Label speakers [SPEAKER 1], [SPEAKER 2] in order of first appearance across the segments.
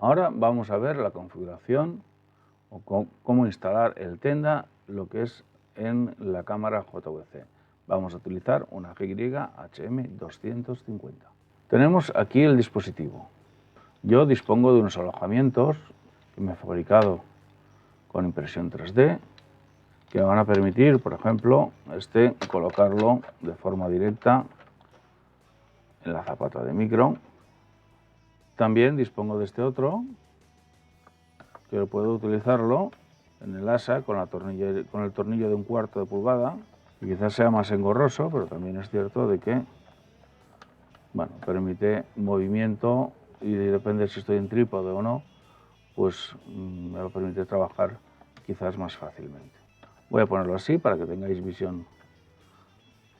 [SPEAKER 1] Ahora vamos a ver la configuración o cómo instalar el Tenda, lo que es en la cámara JVC. Vamos a utilizar una GH-M250. Tenemos aquí el dispositivo. Yo dispongo de unos alojamientos que me he fabricado con impresión 3D que me van a permitir, por ejemplo, colocarlo de forma directa en la zapata de micro. También dispongo de este otro, que puedo utilizarlo en el asa con el tornillo de 1/4 de pulgada, y quizás sea más engorroso, pero también es cierto de que, bueno, permite movimiento y depende si estoy en trípode o no, pues me va a permitir trabajar quizás más fácilmente. Voy a ponerlo así para que tengáis visión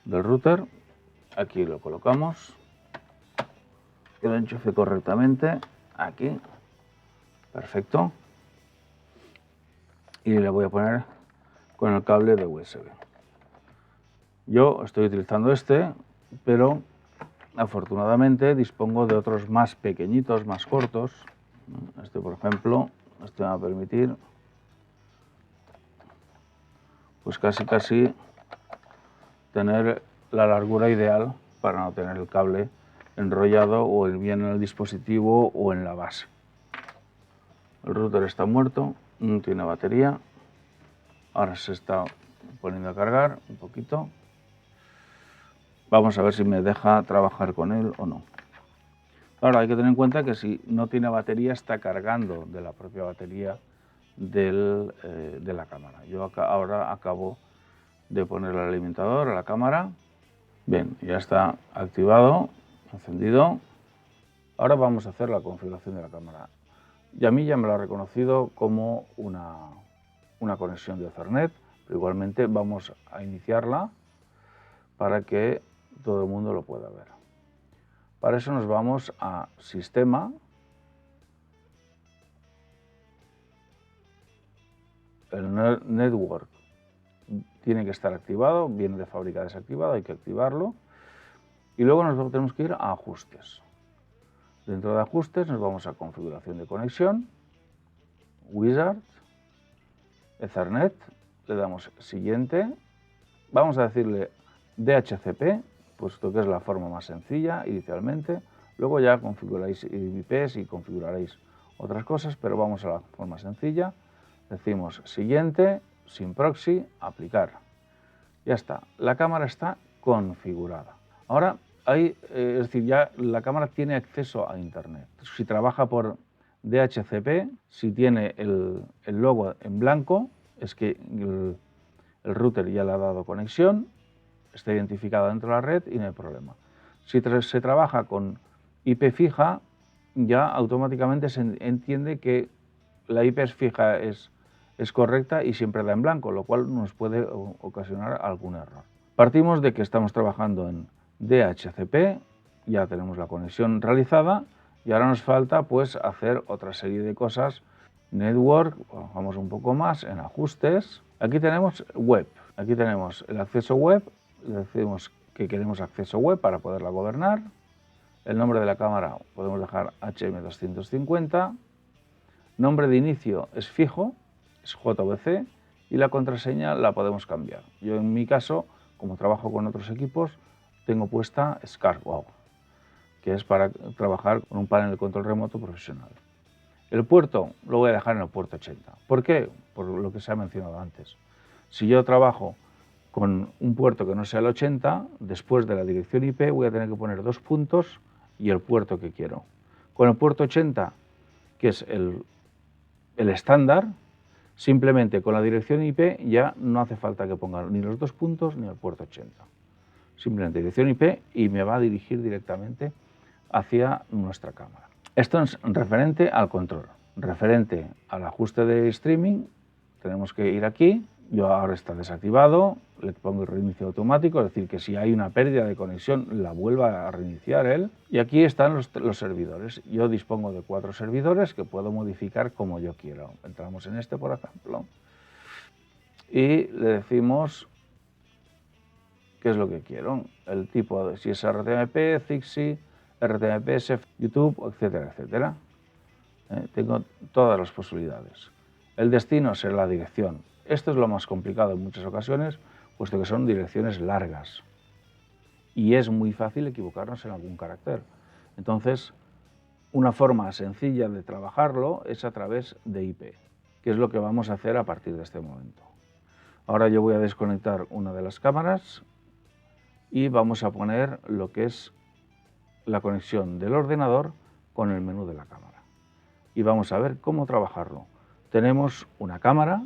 [SPEAKER 1] del router. Aquí lo colocamos, que lo enchufe correctamente, aquí, perfecto. Y le voy a poner con el cable de USB. Yo estoy utilizando pero afortunadamente dispongo de otros más pequeñitos, más cortos. Por ejemplo, me va a permitir pues casi tener la largura ideal para no tener el cable enrollado o bien en el dispositivo o en la base. El router está muerto, no tiene batería. Ahora se está poniendo a cargar un poquito. Vamos a ver si me deja trabajar con él o no. Ahora hay que tener en cuenta que si no tiene batería está cargando de la propia batería de la cámara. Yo ahora acabo de poner el alimentador a la cámara. Bien, ya está activado, encendido. Ahora vamos a hacer la configuración de la cámara. Y a mí ya me lo ha reconocido como una conexión de Ethernet, pero igualmente vamos a iniciarla para que todo el mundo lo pueda ver. Para eso nos vamos a Sistema, el Network tiene que estar activado, viene de fábrica desactivado, hay que activarlo. Y luego tenemos que ir a Ajustes. Dentro de Ajustes nos vamos a Configuración de conexión, Wizard, Ethernet, le damos Siguiente. Vamos a decirle DHCP, puesto que es la forma más sencilla inicialmente. Luego ya configuráis IPs y configuraréis otras cosas, pero vamos a la forma sencilla. Decimos Siguiente, sin proxy, Aplicar. Ya está, la cámara está configurada. Ahora, ya la cámara tiene acceso a Internet. Si trabaja por DHCP, si tiene el logo en blanco, es que el router ya le ha dado conexión, está identificado dentro de la red y no hay problema. Si se trabaja con IP fija, ya automáticamente se entiende que la IP fija es correcta y siempre da en blanco, lo cual nos puede ocasionar algún error. Partimos de que estamos trabajando en DHCP, ya tenemos la conexión realizada y ahora nos falta pues hacer otra serie de cosas. Network, bajamos un poco más en Ajustes. Aquí tenemos Web, aquí tenemos el acceso web, le decimos que queremos acceso web para poderla gobernar. El nombre de la cámara podemos dejar HM250. Nombre de inicio es fijo, es JVC, y la contraseña la podemos cambiar. Yo en mi caso, como trabajo con otros equipos, tengo puesta ScarWow, que es para trabajar con un panel de control remoto profesional. El puerto lo voy a dejar en el puerto 80. ¿Por qué? Por lo que se ha mencionado antes. Si yo trabajo con un puerto que no sea el 80, después de la dirección IP voy a tener que poner 2 puntos y el puerto que quiero. Con el puerto 80, que es el estándar, simplemente con la dirección IP ya no hace falta que ponga ni los 2 puntos ni el puerto 80. Simplemente dirección IP y me va a dirigir directamente hacia nuestra cámara. Esto es referente al control. Referente al ajuste de streaming, tenemos que ir aquí. Yo ahora está desactivado, le pongo el reinicio automático, es decir, que si hay una pérdida de conexión la vuelva a reiniciar él. Y aquí están los servidores. Yo dispongo de 4 servidores que puedo modificar como yo quiero. Entramos en por ejemplo, y le decimos qué es lo que quiero. El tipo, si es RTMP, Zixi, RTMPS, YouTube, etcétera, etcétera. Tengo todas las posibilidades. El destino será la dirección. Esto es lo más complicado en muchas ocasiones, puesto que son direcciones largas. Y es muy fácil equivocarnos en algún carácter. Entonces, una forma sencilla de trabajarlo es a través de IP, que es lo que vamos a hacer a partir de este momento. Ahora yo voy a desconectar una de las cámaras y vamos a poner lo que es la conexión del ordenador con el menú de la cámara. Y vamos a ver cómo trabajarlo. Tenemos una cámara,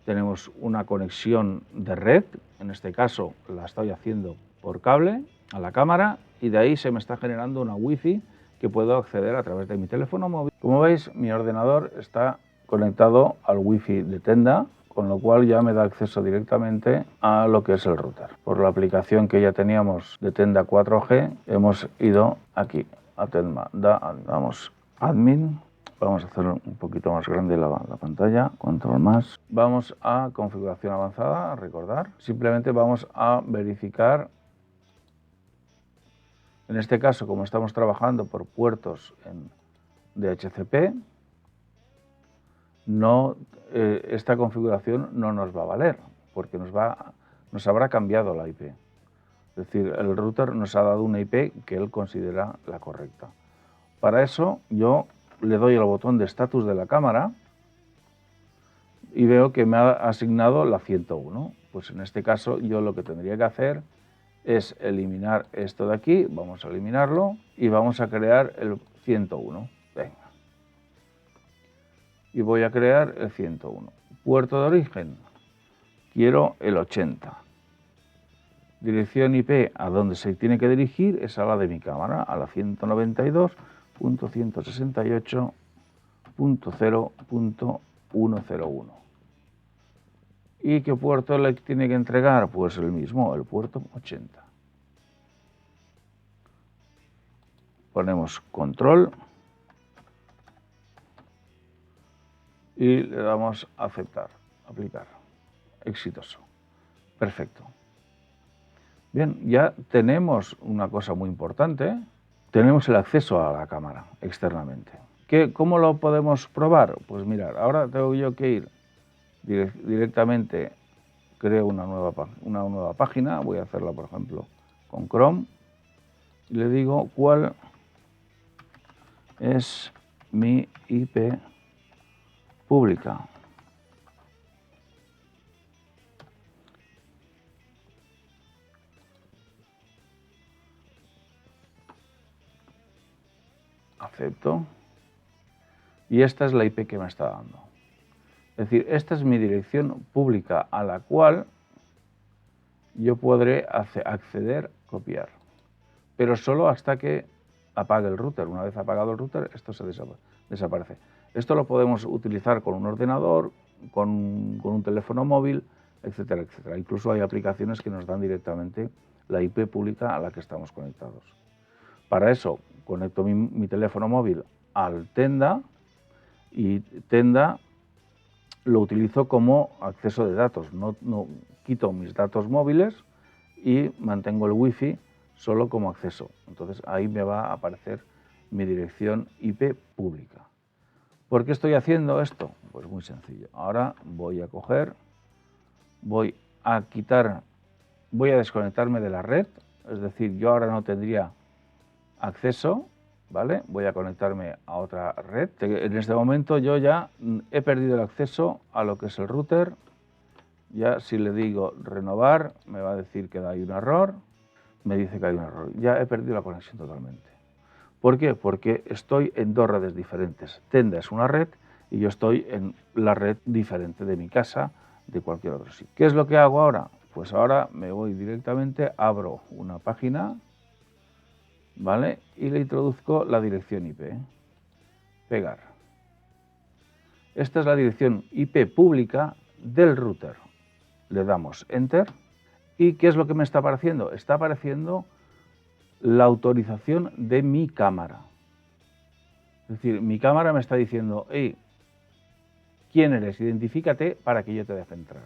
[SPEAKER 1] tenemos una conexión de red, en este caso la estoy haciendo por cable a la cámara y de ahí se me está generando una wifi que puedo acceder a través de mi teléfono móvil. Como veis, mi ordenador está conectado al wifi de Tenda, con lo cual ya me da acceso directamente a lo que es el router. Por la aplicación que ya teníamos de Tenda 4G, hemos ido aquí a Tenda, damos admin. Vamos a hacer un poquito más grande la pantalla, control más. Vamos a configuración avanzada, a recordar. Simplemente vamos a verificar. En este caso, como estamos trabajando por puertos en DHCP, esta configuración no nos va a valer, porque nos habrá cambiado la IP. Es decir, el router nos ha dado una IP que él considera la correcta. Para eso, yo le doy al botón de estatus de la cámara y veo que me ha asignado la 101. Pues en este caso yo lo que tendría que hacer es eliminar esto de aquí, vamos a eliminarlo y vamos a crear el 101. Venga. Y voy a crear el 101. Puerto de origen, quiero el 80. Dirección IP a donde se tiene que dirigir es a la de mi cámara, a la 192.168.0.101. ¿Y qué puerto le tiene que entregar? Pues el mismo, el puerto 80. Ponemos control y le damos a aceptar, aplicar. Exitoso. Perfecto. Bien, ya tenemos una cosa muy importante. Tenemos el acceso a la cámara externamente. ¿Cómo lo podemos probar? Pues mirar, ahora tengo yo que ir directamente, creo una nueva página, voy a hacerla por ejemplo con Chrome, y le digo cuál es mi IP pública. Acepto. Y esta es la IP que me está dando. Es decir, esta es mi dirección pública a la cual yo podré acceder, copiar. Pero solo hasta que apague el router. Una vez apagado el router, esto se desaparece. Esto lo podemos utilizar con un ordenador, con un teléfono móvil, etcétera, etcétera. Incluso hay aplicaciones que nos dan directamente la IP pública a la que estamos conectados. Para eso, conecto mi teléfono móvil al Tenda y Tenda lo utilizo como acceso de datos. No quito mis datos móviles y mantengo el wifi solo como acceso. Entonces ahí me va a aparecer mi dirección IP pública. ¿Por qué estoy haciendo esto? Pues muy sencillo. Ahora voy a voy a desconectarme de la red. Es decir, yo ahora no tendría acceso, ¿vale? Voy a conectarme a otra red. En este momento yo ya he perdido el acceso a lo que es el router. Ya si le digo renovar, me va a decir que hay un error. Me dice que hay un error. Ya he perdido la conexión totalmente. ¿Por qué? Porque estoy en dos redes diferentes. Tenda es una red y yo estoy en la red diferente de mi casa, de cualquier otro sitio. ¿Qué es lo que hago ahora? Pues ahora me voy directamente, abro una página, ¿vale? Y le introduzco la dirección IP. Pegar. Esta es la dirección IP pública del router. Le damos Enter. ¿Y qué es lo que me está apareciendo? Está apareciendo la autorización de mi cámara. Es decir, mi cámara me está diciendo, hey, ¿quién eres? Identifícate para que yo te deje entrar.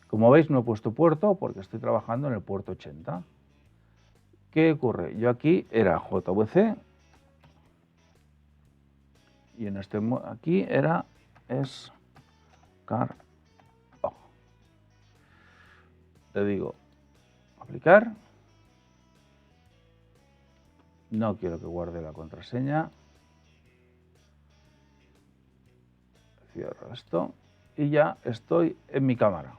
[SPEAKER 1] Como veis, no he puesto puerto porque estoy trabajando en el puerto 80. ¿Qué ocurre? Yo aquí era JVC Y en aquí es car. Le digo aplicar. No quiero que guarde la contraseña. Cierro esto y ya estoy en mi cámara.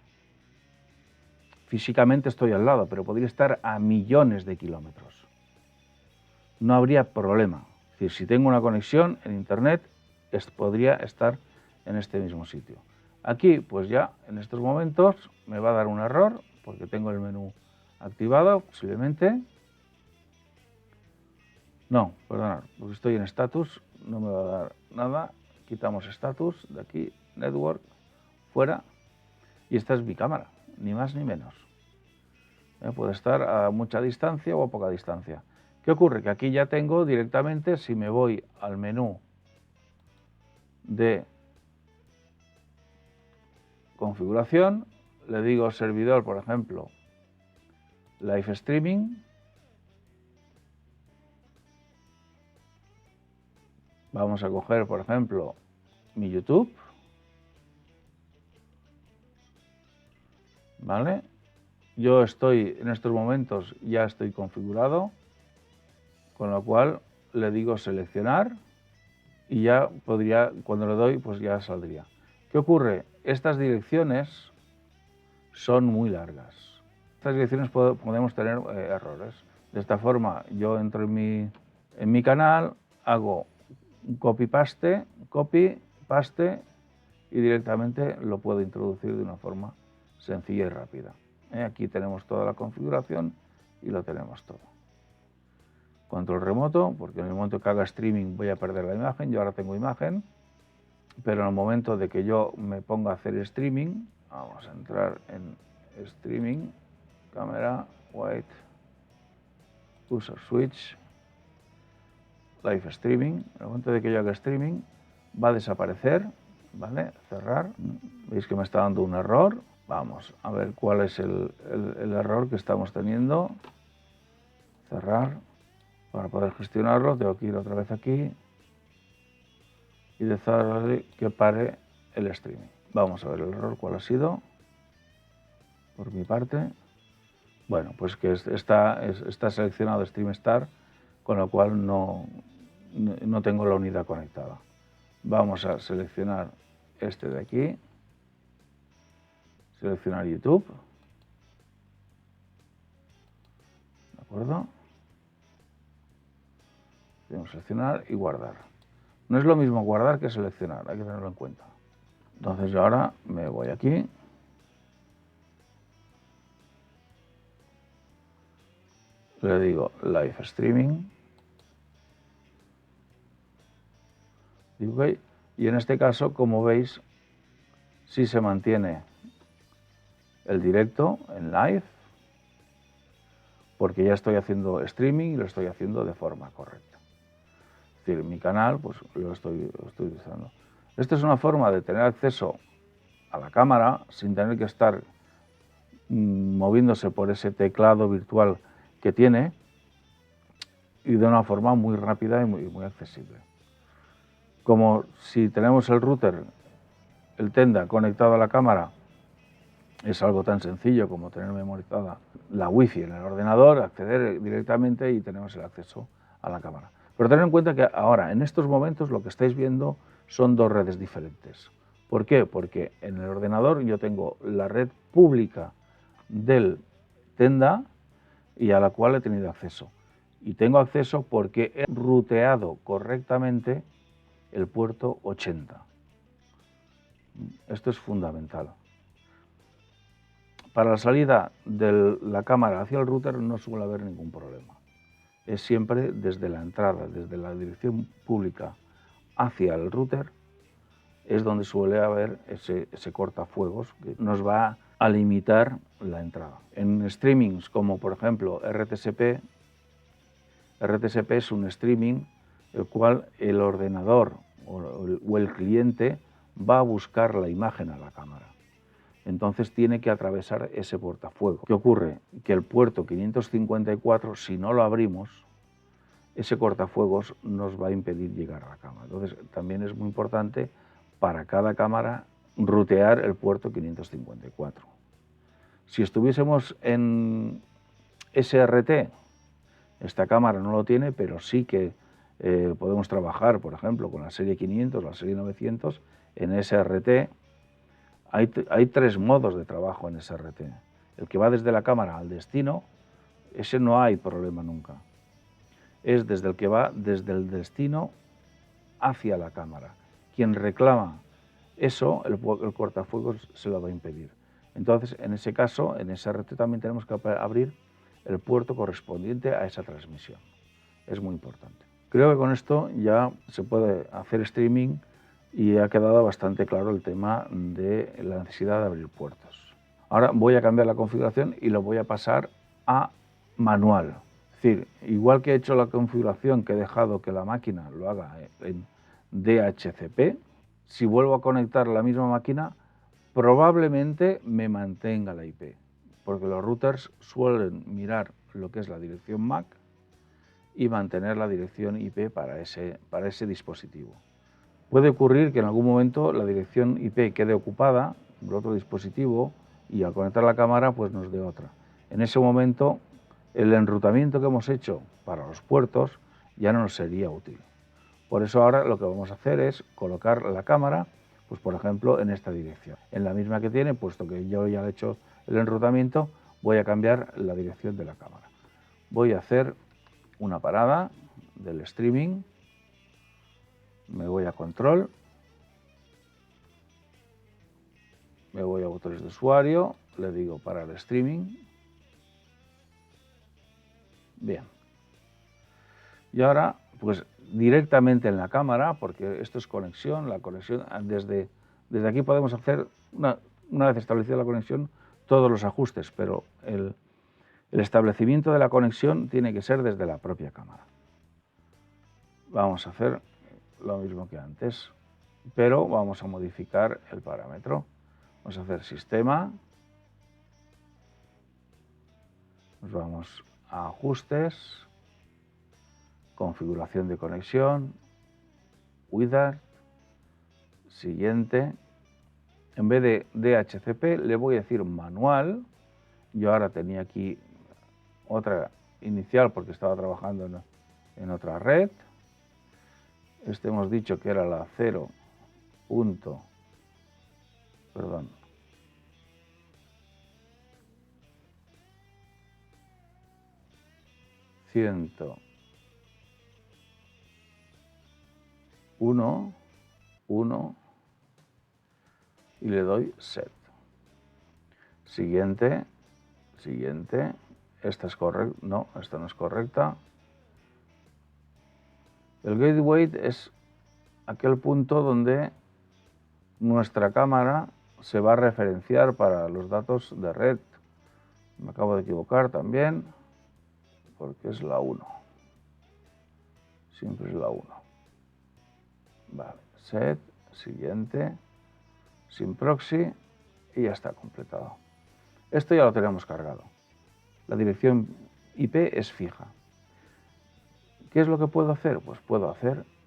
[SPEAKER 1] Físicamente estoy al lado, pero podría estar a millones de kilómetros. No habría problema. Es decir, si tengo una conexión en internet, podría estar en este mismo sitio. Aquí, pues ya en estos momentos me va a dar un error porque tengo el menú activado, posiblemente. No, perdonad, porque estoy en status, no me va a dar nada. Quitamos status de aquí, network, fuera, y esta es mi cámara, ni más ni menos. Puede estar a mucha distancia o a poca distancia. ¿Qué ocurre? Que aquí ya tengo directamente, si me voy al menú de configuración, le digo servidor, por ejemplo, live streaming. Vamos a coger, por ejemplo, mi YouTube. ¿Vale? Yo estoy, en estos momentos, ya estoy configurado, con lo cual le digo seleccionar y ya podría, cuando le doy, pues ya saldría. ¿Qué ocurre? Estas direcciones son muy largas. Estas direcciones podemos tener errores. De esta forma, yo entro en mi canal, hago un copy-paste y directamente lo puedo introducir de una forma sencilla y rápida. Aquí tenemos toda la configuración y lo tenemos todo. Control remoto, porque en el momento que haga streaming voy a perder la imagen. Yo ahora tengo imagen, pero en el momento de que yo me ponga a hacer streaming, vamos a entrar en streaming, cámara, white, user switch, live streaming. En el momento de que yo haga streaming va a desaparecer, ¿vale? Cerrar. Veis que me está dando un error. Vamos a ver cuál es el error que estamos teniendo. Cerrar. Para poder gestionarlo tengo que ir otra vez aquí y decirle que pare el streaming. Vamos a ver el error cuál ha sido por mi parte. Bueno, pues que está seleccionado StreamStar, con lo cual no tengo la unidad conectada. Vamos a seleccionar este de aquí. Seleccionar YouTube. ¿De acuerdo? Tenemos que seleccionar y guardar. No es lo mismo guardar que seleccionar, hay que tenerlo en cuenta. Entonces yo ahora me voy aquí. Le digo live streaming. Okay. Y en este caso, como veis, sí se mantiene el directo en live, porque ya estoy haciendo streaming y lo estoy haciendo de forma correcta. Es decir, mi canal, pues lo estoy utilizando. Esta es una forma de tener acceso a la cámara sin tener que estar moviéndose por ese teclado virtual que tiene y de una forma muy rápida y muy accesible. Como si tenemos el router, el Tenda, conectado a la cámara, es algo tan sencillo como tener memorizada la wifi en el ordenador, acceder directamente y tenemos el acceso a la cámara. Pero tener en cuenta que ahora, en estos momentos, lo que estáis viendo son dos redes diferentes. ¿Por qué? Porque en el ordenador yo tengo la red pública del Tenda y a la cual he tenido acceso. Y tengo acceso porque he ruteado correctamente el puerto 80. Esto es fundamental. Para la salida de la cámara hacia el router no suele haber ningún problema. Es siempre desde la entrada, desde la dirección pública hacia el router, es donde suele haber ese cortafuegos que nos va a limitar la entrada. En streamings como por ejemplo RTSP es un streaming el cual el ordenador o el cliente va a buscar la imagen a la cámara. Entonces tiene que atravesar ese portafuegos. ¿Qué ocurre? Que el puerto 554, si no lo abrimos, ese cortafuegos nos va a impedir llegar a la cámara. Entonces, también es muy importante para cada cámara rutear el puerto 554. Si estuviésemos en SRT, esta cámara no lo tiene, pero sí que podemos trabajar, por ejemplo, con la serie 500, la serie 900, en SRT. Hay 3 modos de trabajo en SRT. El que va desde la cámara al destino, ese no hay problema nunca. Es desde el que va desde el destino hacia la cámara. Quien reclama eso, el cortafuegos se lo va a impedir. Entonces, en ese caso, en SRT también tenemos que abrir el puerto correspondiente a esa transmisión. Es muy importante. Creo que con esto ya se puede hacer streaming y ha quedado bastante claro el tema de la necesidad de abrir puertos. Ahora voy a cambiar la configuración y lo voy a pasar a manual. Es decir, igual que he hecho la configuración que he dejado que la máquina lo haga en DHCP, si vuelvo a conectar la misma máquina, probablemente me mantenga la IP, porque los routers suelen mirar lo que es la dirección MAC y mantener la dirección IP para ese dispositivo. Puede ocurrir que en algún momento la dirección IP quede ocupada por otro dispositivo y al conectar la cámara pues nos dé otra. En ese momento el enrutamiento que hemos hecho para los puertos ya no nos sería útil. Por eso ahora lo que vamos a hacer es colocar la cámara, pues por ejemplo, en esta dirección. En la misma que tiene, puesto que yo ya he hecho el enrutamiento, voy a cambiar la dirección de la cámara. Voy a hacer una parada del streaming, me voy a control, me voy a botones de usuario, le digo parar streaming. Bien. Y ahora, pues directamente en la cámara, porque esto es conexión, la conexión, desde aquí podemos hacer, una vez establecida la conexión, todos los ajustes, pero el establecimiento de la conexión tiene que ser desde la propia cámara. Vamos a hacer lo mismo que antes, pero vamos a modificar el parámetro. Vamos a hacer sistema, nos vamos a ajustes, configuración de conexión, wizard, siguiente. En vez de DHCP le voy a decir manual. Yo ahora tenía aquí otra inicial porque estaba trabajando en otra red. Hemos dicho que era la 0. Perdón. Uno y le doy set. Siguiente. Esta es correcta. No, esta no es correcta. El gateway es aquel punto donde nuestra cámara se va a referenciar para los datos de red. Me acabo de equivocar también, porque es la 1. Siempre es la 1. Vale, set, siguiente, sin proxy y ya está completado. Esto ya lo tenemos cargado. La dirección IP es fija. ¿Qué es lo que puedo hacer? Pues puedo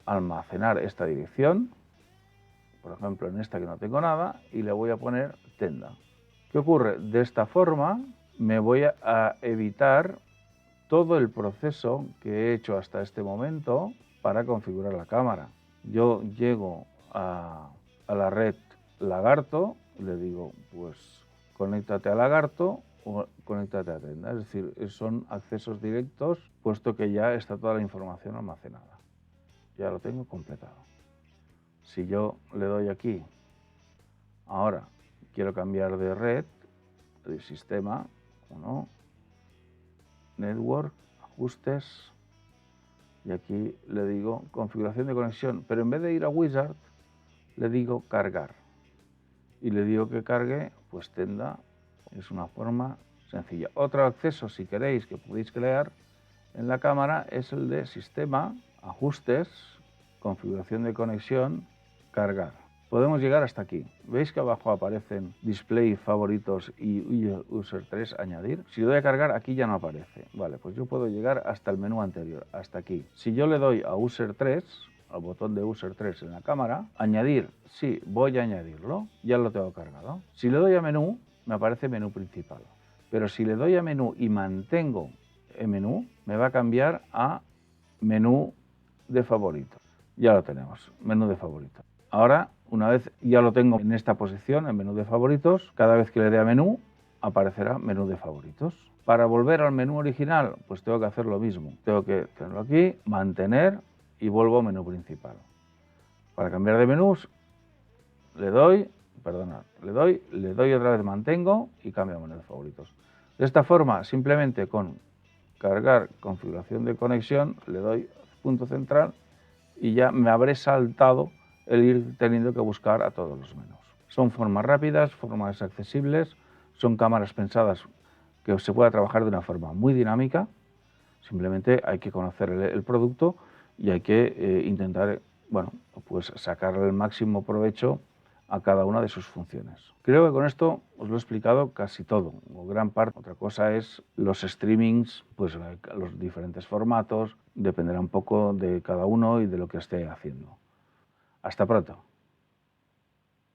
[SPEAKER 1] almacenar esta dirección, por ejemplo en esta que no tengo nada, y le voy a poner tenda. ¿Qué ocurre? De esta forma me voy a evitar todo el proceso que he hecho hasta este momento para configurar la cámara. Yo llego a la red Lagarto, le digo, pues conéctate a Lagarto o conéctate a Tenda. Es decir, son accesos directos, puesto que ya está toda la información almacenada. Ya lo tengo completado. Si yo le doy aquí, ahora quiero cambiar de red, de sistema, ¿no? Network, ajustes, y aquí le digo configuración de conexión, pero en vez de ir a Wizard, le digo cargar. Y le digo que cargue, pues Tenda, es una forma sencilla. Otro acceso, si queréis, que podéis crear en la cámara es el de sistema, ajustes, configuración de conexión, cargar. podemos llegar hasta aquí. ¿Veis que abajo aparecen display, favoritos y user 3, añadir? Si le doy a cargar, aquí ya no aparece. Vale, pues yo puedo llegar hasta el menú anterior, hasta aquí. Si yo le doy a user 3, al botón de user 3 en la cámara, añadir, sí, voy a añadirlo, ya lo tengo cargado. Si le doy a menú, me aparece menú principal. Pero si le doy a menú y mantengo el menú, me va a cambiar a menú de favoritos. Ya lo tenemos, menú de favoritos. Ahora, una vez ya lo tengo en esta posición, en menú de favoritos, cada vez que le dé a menú, aparecerá menú de favoritos. Para volver al menú original, pues tengo que hacer lo mismo. Tengo que tenerlo aquí, mantener y vuelvo a menú principal. Para cambiar de menús, le doy otra vez mantengo y cambio a menú de favoritos. De esta forma, simplemente con cargar configuración de conexión, le doy punto central y ya me habré saltado el ir teniendo que buscar a todos los menús. Son formas rápidas, formas accesibles, son cámaras pensadas que se pueda trabajar de una forma muy dinámica. Simplemente hay que conocer el producto y hay que intentar, bueno, pues sacarle el máximo provecho a cada una de sus funciones. Creo que con esto os lo he explicado casi todo, o gran parte. Otra cosa es los streamings, pues los diferentes formatos, dependerá un poco de cada uno y de lo que esté haciendo. Hasta pronto.